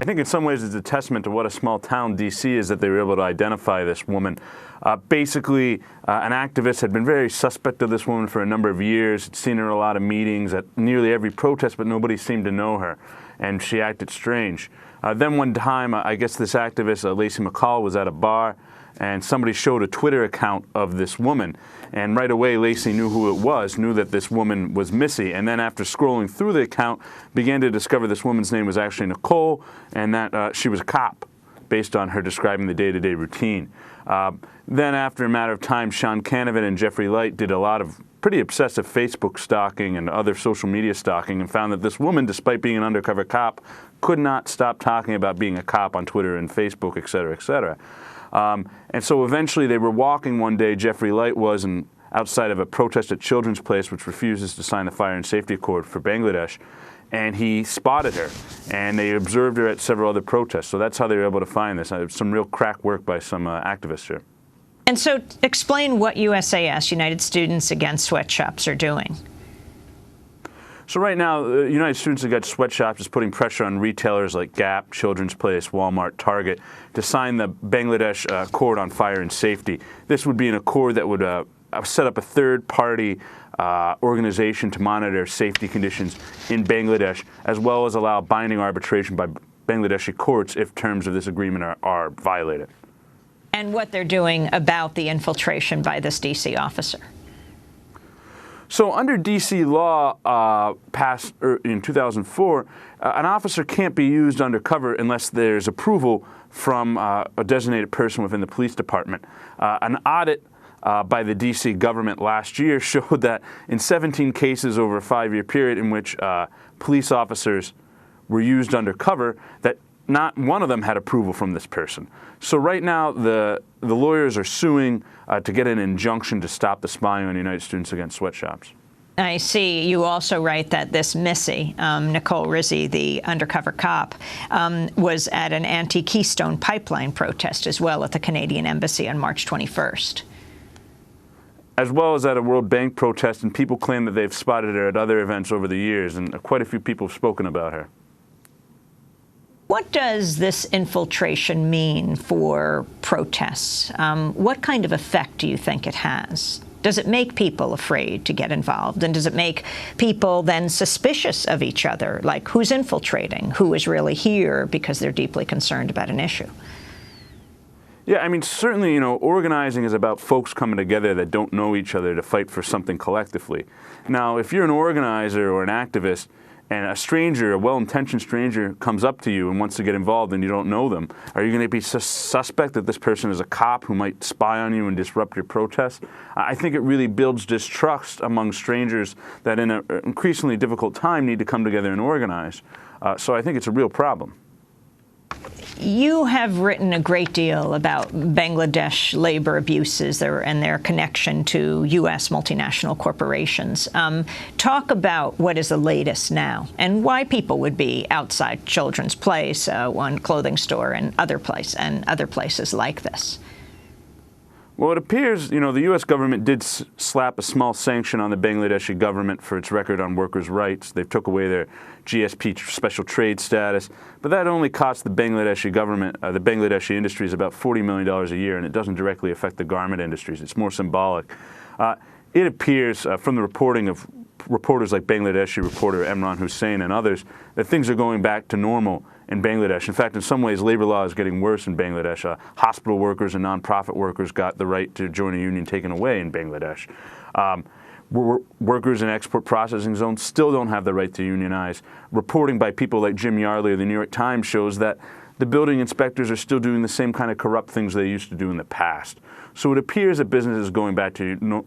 think in some ways it's a testament to what a small town D.C. is that they were able to identify this woman. Basically, an activist had been very suspect of this woman for a number of years, had seen her at a lot of meetings, at nearly every protest, but nobody seemed to know her, and she acted strange. Then one time, I guess this activist, Lacey McCall, was at a bar, and somebody showed a Twitter account of this woman. And right away, Lacey knew who it was, knew that this woman was Missy. And then after scrolling through the account, began to discover this woman's name was actually Nicole, and that she was a cop, based on her describing the day-to-day routine. Then after a matter of time, Sean Canavan and Jeffrey Light did a lot of pretty obsessive Facebook stalking and other social media stalking, and found that this woman, despite being an undercover cop, could not stop talking about being a cop on Twitter and Facebook, et cetera, et cetera. And so eventually they were walking one day, Jeffrey Light was, and outside of a protest at Children's Place, which refuses to sign the Fire and Safety Accord for Bangladesh, and he spotted her, and they observed her at several other protests. So that's how they were able to find this. Some real crack work by some activists here. And so explain what USAS, United Students Against Sweatshops, are doing. So right now, United Students Against Sweatshops is putting pressure on retailers like Gap, Children's Place, Walmart, Target to sign the Bangladesh Accord on Fire and Safety. This would be an accord that would set up a third-party organization to monitor safety conditions in Bangladesh, as well as allow binding arbitration by Bangladeshi courts if terms of this agreement are violated. And what they're doing about the infiltration by this D.C. officer. So under D.C. law passed in 2004, an officer can't be used undercover unless there's approval from a designated person within the police department. An audit by the D.C. government last year showed that in 17 cases over a 5-year period in which police officers were used undercover, that not one of them had approval from this person. So right now, the lawyers are suing to get an injunction to stop the spying on United Students Against Sweatshops. I see you also write that this Missy, Nicole Rizzi, the undercover cop, was at an anti-Keystone Pipeline protest as well at the Canadian Embassy on March 21st. As well as at a World Bank protest, and people claim that they've spotted her at other events over the years, and quite a few people have spoken about her. What does this infiltration mean for protests? What kind of effect do you think it has? Does it make people afraid to get involved? And does it make people then suspicious of each other? Like, who's infiltrating? Who is really here because they're deeply concerned about an issue? Yeah, I mean, certainly, organizing is about folks coming together that don't know each other to fight for something collectively. Now, if you're an organizer or an activist, and a stranger, a well-intentioned stranger, comes up to you and wants to get involved and you don't know them, are you going to be suspect that this person is a cop who might spy on you and disrupt your protest? I think it really builds distrust among strangers that in an increasingly difficult time need to come together and organize. So I think it's a real problem. You have written a great deal about Bangladesh labor abuses and their connection to U.S. multinational corporations. Talk about what is the latest now and why people would be outside Children's Place, one clothing store, and other places like this. Well, it appears, the U.S. government did slap a small sanction on the Bangladeshi government for its record on workers' rights. They took away their GSP special trade status, but that only cost the Bangladeshi government, the Bangladeshi industries, about $40 million a year, and it doesn't directly affect the garment industries. It's more symbolic. It appears from the reporting of reporters like Bangladeshi reporter Imran Hussain and others that things are going back to normal in Bangladesh. In fact, in some ways, labor law is getting worse in Bangladesh. Hospital workers and nonprofit workers got the right to join a union taken away in Bangladesh. Workers in export processing zones still don't have the right to unionize. Reporting by people like Jim Yardley of the New York Times shows that the building inspectors are still doing the same kind of corrupt things they used to do in the past. So it appears that business is going back to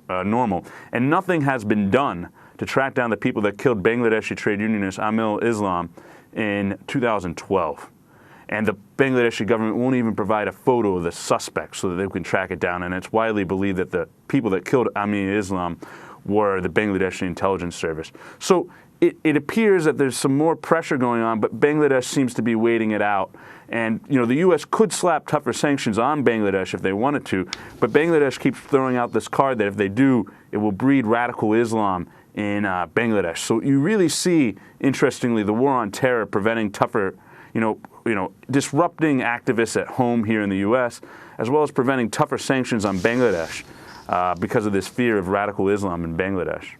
normal, and nothing has been done to track down the people that killed Bangladeshi trade unionist Amil Islam in 2012. And the Bangladeshi government won't even provide a photo of the suspect so that they can track it down. And it's widely believed that the people that killed Amil Islam were the Bangladeshi intelligence service. So it appears that there's some more pressure going on, but Bangladesh seems to be waiting it out. And, the U.S. could slap tougher sanctions on Bangladesh if they wanted to, but Bangladesh keeps throwing out this card that if they do, it will breed radical Islam in Bangladesh. So you really see, interestingly, the war on terror preventing tougher disrupting activists at home here in the U.S., as well as preventing tougher sanctions on Bangladesh because of this fear of radical Islam in Bangladesh.